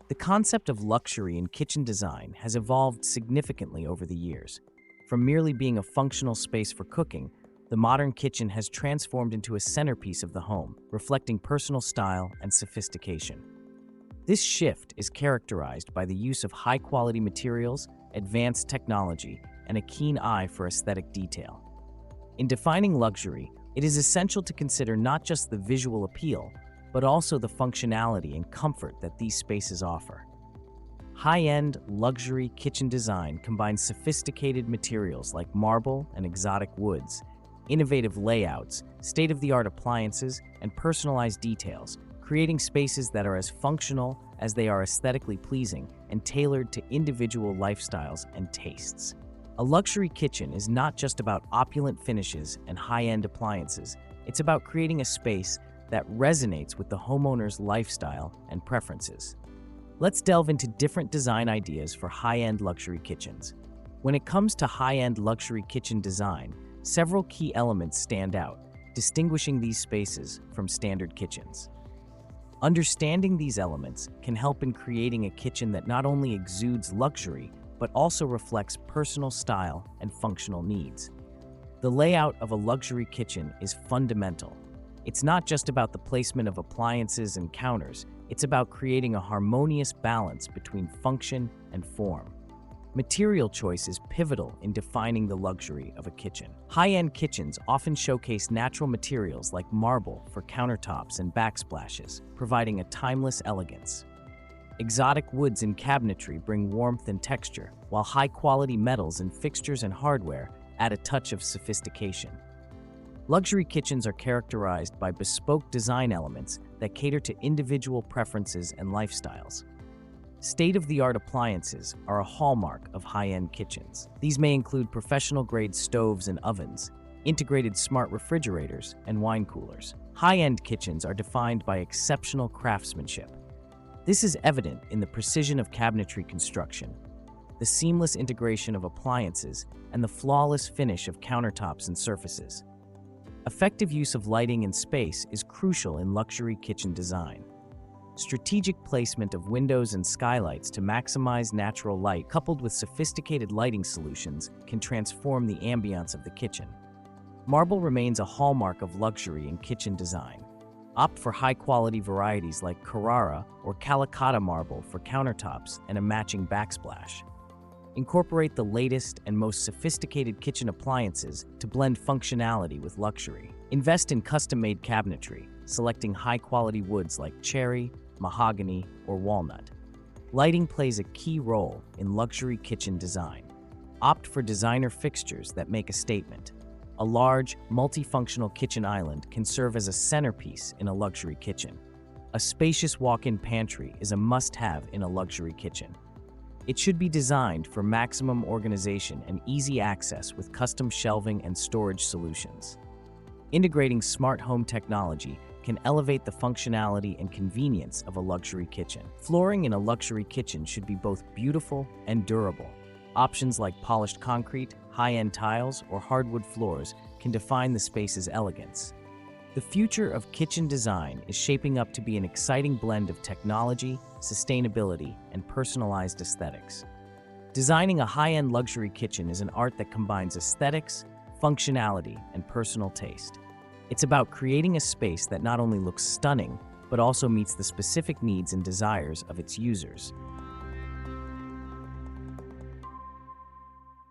The concept of luxury in kitchen design has evolved significantly over the years. From merely being a functional space for cooking, the modern kitchen has transformed into a centerpiece of the home, reflecting personal style and sophistication. This shift is characterized by the use of high-quality materials, advanced technology, and a keen eye for aesthetic detail. In defining luxury, it is essential to consider not just the visual appeal, but also the functionality and comfort that these spaces offer. High-end, luxury kitchen design combines sophisticated materials like marble and exotic woods, innovative layouts, state-of-the-art appliances, and personalized details, creating spaces that are as functional as they are aesthetically pleasing and tailored to individual lifestyles and tastes. A luxury kitchen is not just about opulent finishes and high-end appliances, it's about creating a space that resonates with the homeowner's lifestyle and preferences. Let's delve into different design ideas for high-end luxury kitchens. When it comes to high-end luxury kitchen design, several key elements stand out, distinguishing these spaces from standard kitchens. Understanding these elements can help in creating a kitchen that not only exudes luxury, but also reflects personal style and functional needs. The layout of a luxury kitchen is fundamental. It's not just about the placement of appliances and counters, it's about creating a harmonious balance between function and form. Material choice is pivotal in defining the luxury of a kitchen. High-end kitchens often showcase natural materials like marble for countertops and backsplashes, providing a timeless elegance. Exotic woods and cabinetry bring warmth and texture, while high-quality metals in fixtures and hardware add a touch of sophistication. Luxury kitchens are characterized by bespoke design elements that cater to individual preferences and lifestyles. State-of-the-art appliances are a hallmark of high-end kitchens. These may include professional-grade stoves and ovens, integrated smart refrigerators, and wine coolers. High-end kitchens are defined by exceptional craftsmanship. This is evident in the precision of cabinetry construction, the seamless integration of appliances, and the flawless finish of countertops and surfaces. Effective use of lighting and space is crucial in luxury kitchen design. Strategic placement of windows and skylights to maximize natural light, coupled with sophisticated lighting solutions, can transform the ambiance of the kitchen. Marble remains a hallmark of luxury in kitchen design. Opt for high-quality varieties like Carrara or Calacatta marble for countertops and a matching backsplash. Incorporate the latest and most sophisticated kitchen appliances to blend functionality with luxury. Invest in custom-made cabinetry, selecting high-quality woods like cherry, mahogany, or walnut. Lighting plays a key role in luxury kitchen design. Opt for designer fixtures that make a statement. A large, multifunctional kitchen island can serve as a centerpiece in a luxury kitchen. A spacious walk-in pantry is a must-have in a luxury kitchen. It should be designed for maximum organization and easy access with custom shelving and storage solutions. Integrating smart home technology can elevate the functionality and convenience of a luxury kitchen. Flooring in a luxury kitchen should be both beautiful and durable. Options like polished concrete, high-end tiles, or hardwood floors can define the space's elegance. The future of kitchen design is shaping up to be an exciting blend of technology, sustainability, and personalized aesthetics. Designing a high-end luxury kitchen is an art that combines aesthetics, functionality, and personal taste. It's about creating a space that not only looks stunning, but also meets the specific needs and desires of its users.